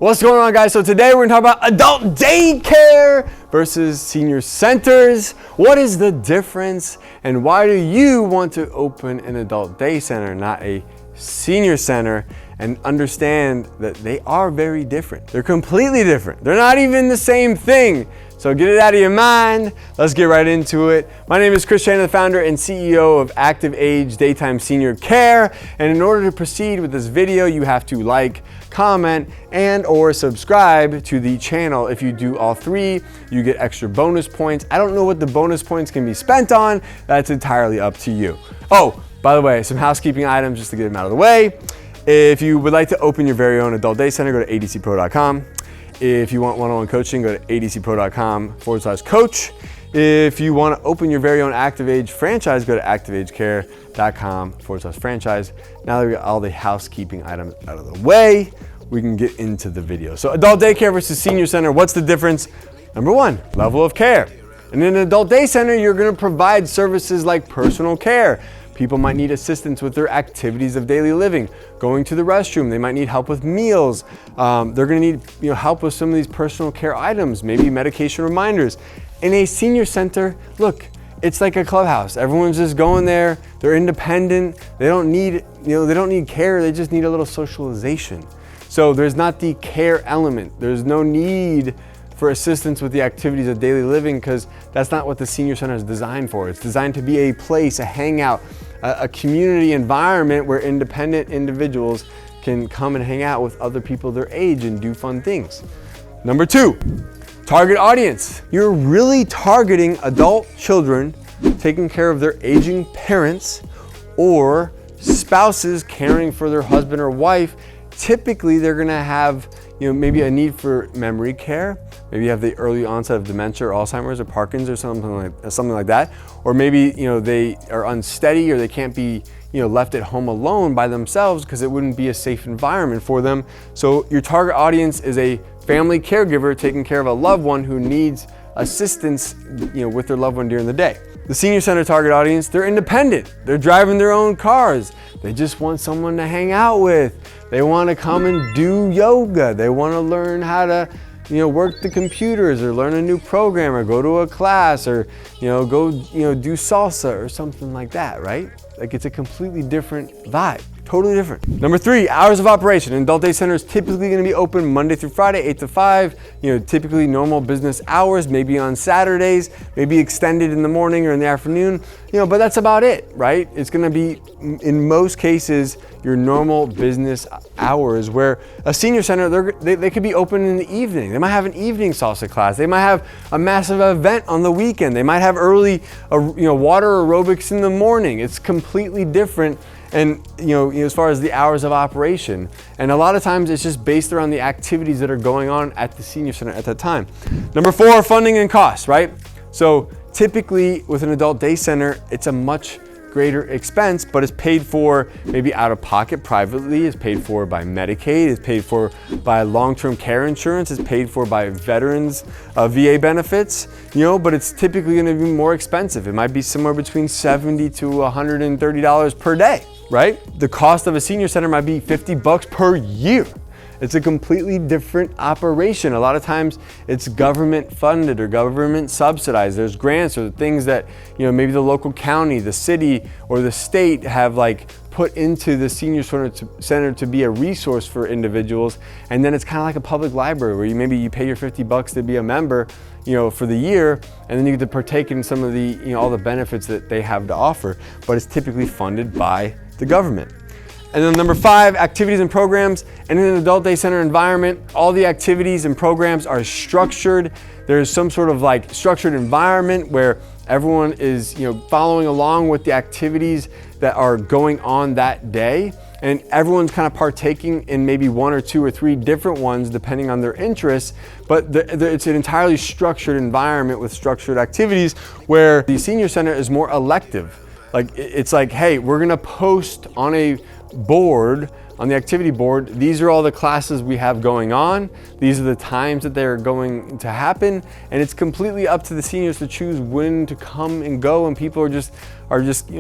What's going on, guys? So today we're gonna talk about adult daycare versus senior centers. What is the difference and why do you want to open an adult day center, not a senior center? And understand that they are very different. They're completely different. They're not even the same thing. So get it out of your mind. Let's get right into it. My name is Chris Chan, the founder and CEO of Active Age Daytime Senior Care. And in order to proceed with this video, you have to like, comment, and or subscribe to the channel. If you do all three, you get extra bonus points. I don't know what the bonus points can be spent on. That's entirely up to you. Oh, by the way, some housekeeping items just to get them out of the way. If you would like to open your very own adult day center, go to adcpro.com. If you want one-on-one coaching, go to adcpro.com/coach. If you want to open your very own Active Age franchise, go to activeagecare.com/franchise. Now that we got all the housekeeping items out of the way, we can get into the video. So adult daycare versus senior center, what's the difference? Number one, level of care. In an adult day center, you're going to provide services like personal care. People might need assistance with their activities of daily living, going to the restroom. They might need help with meals. They're going to need help with some of these personal care items, maybe medication reminders. In a senior center, look, it's like a clubhouse. Everyone's just going there. They're independent. They don't need, they don't need care. They just need a little socialization. So there's not the care element. There's no need for assistance with the activities of daily living because that's not what the senior center is designed for. It's designed to be a place, a hangout, a community environment where independent individuals can come and hang out with other people their age and do fun things. Number two, target audience. You're really targeting adult children taking care of their aging parents or spouses caring for their husband or wife. Typically, they're gonna have maybe a need for memory care. Maybe you have the early onset of dementia or Alzheimer's or Parkinson's or something like that. Or maybe they are unsteady or they can't be left at home alone by themselves because it wouldn't be a safe environment for them. So your target audience is a family caregiver taking care of a loved one who needs assistance with their loved one during the day. The senior center target audience, they're independent. They're driving their own cars. They just want someone to hang out with. They want to come and do yoga. They want to learn how to work the computers or learn a new program or go to a class or go do salsa or something like that, right? Like it's a completely different vibe, totally different. Number three, hours of operation. An adult day center is typically going to be open Monday through Friday, 8 to 5, typically normal business hours, maybe on Saturdays, maybe extended in the morning or in the afternoon, but that's about it, right? It's going to be, in most cases, your normal business hours, where a senior center, they could be open in the evening. They might have an evening salsa class. They might have a massive event on the weekend. They might have early, water aerobics in the morning. It's completely different. And as far as the hours of operation, and a lot of times it's just based around the activities that are going on at the senior center at that time. Number four, funding and costs, right? So typically with an adult day center, it's a much greater expense, but it's paid for maybe out of pocket privately, it's paid for by Medicaid, it's paid for by long-term care insurance, it's paid for by veterans VA benefits, but it's typically going to be more expensive. It might be somewhere between $70 to $130 per day, right? The cost of a senior center might be $50 per year. It's a completely different operation. A lot of times it's government funded or government subsidized. There's grants or things that, maybe the local county, the city, or the state have put into the senior center to be a resource for individuals. And then it's kind of like a public library where maybe you pay your $50 to be a member, for the year, and then you get to partake in some of the, all the benefits that they have to offer, but it's typically funded by the government. And then number five, activities and programs. And in an adult day center environment, all the activities and programs are structured. There's some sort of structured environment where everyone is following along with the activities that are going on that day. And everyone's kind of partaking in maybe one or two or three different ones depending on their interests. But it's an entirely structured environment with structured activities where the senior center is more elective. It's like, hey, we're gonna post on a board, on the activity board, these are all the classes we have going on. These are the times that they're going to happen. And it's completely up to the seniors to choose when to come and go. And people are just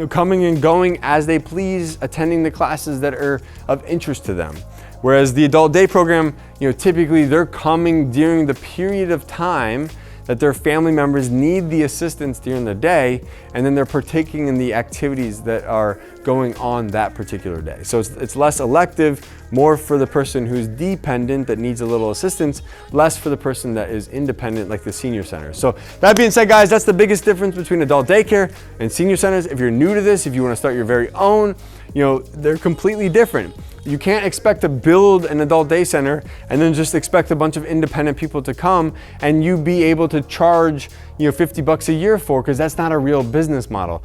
coming and going as they please, attending the classes that are of interest to them. Whereas the adult day program, typically they're coming during the period of time that their family members need the assistance during the day, and then they're partaking in the activities that are going on that particular day. So it's less elective, more for the person who's dependent that needs a little assistance, less for the person that is independent like the senior center. So that being said, guys, that's the biggest difference between adult daycare and senior centers. If you're new to this, if you want to start your very own, they're completely different. You can't expect to build an adult day center and then just expect a bunch of independent people to come and you be able to charge $50 a year for, because that's not a real business model.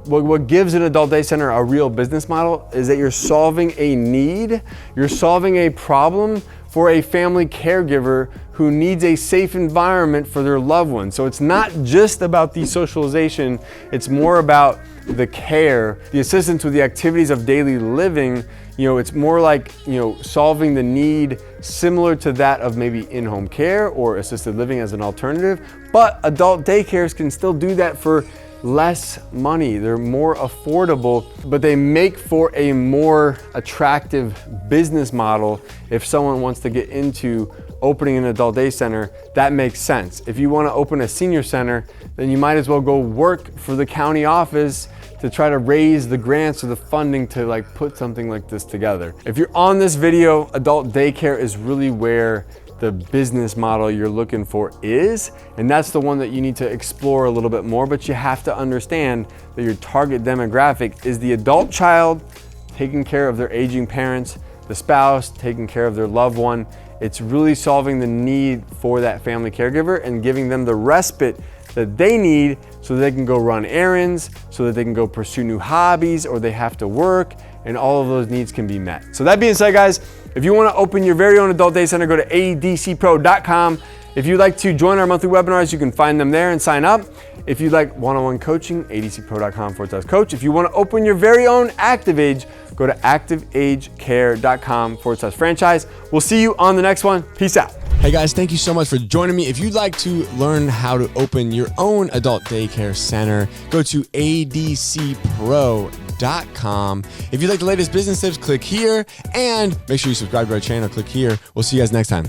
What gives an adult day center a real business model is that you're solving a need, you're solving a problem for a family caregiver who needs a safe environment for their loved one. So it's not just about the socialization, it's more about the care, the assistance with the activities of daily living. It's more like, solving the need similar to that of maybe in-home care or assisted living as an alternative. But adult daycares can still do that for less money. They're more affordable, but they make for a more attractive business model. If someone wants to get into opening an adult day center, that makes sense. If you want to open a senior center, then you might as well go work for the county office to try to raise the grants or the funding to put something like this together. If you're on this video, adult daycare is really where the business model you're looking for is, and that's the one that you need to explore a little bit more. But you have to understand that your target demographic is the adult child taking care of their aging parents, the spouse taking care of their loved one. It's really solving the need for that family caregiver and giving them the respite that they need so that they can go run errands, so that they can go pursue new hobbies, or they have to work, and all of those needs can be met. So that being said, guys, if you want to open your very own adult day center, go to adcpro.com. If you'd like to join our monthly webinars, you can find them there and sign up. If you'd like one-on-one coaching, adcpro.com/coach. If you want to open your very own Active Age, go to activeagecare.com/franchise. We'll see you on the next one. Peace out. Hey guys, thank you so much for joining me. If you'd like to learn how to open your own adult daycare center, go to adcpro.com. If you'd like the latest business tips, click here, and make sure you subscribe to our channel. Click here. We'll see you guys next time.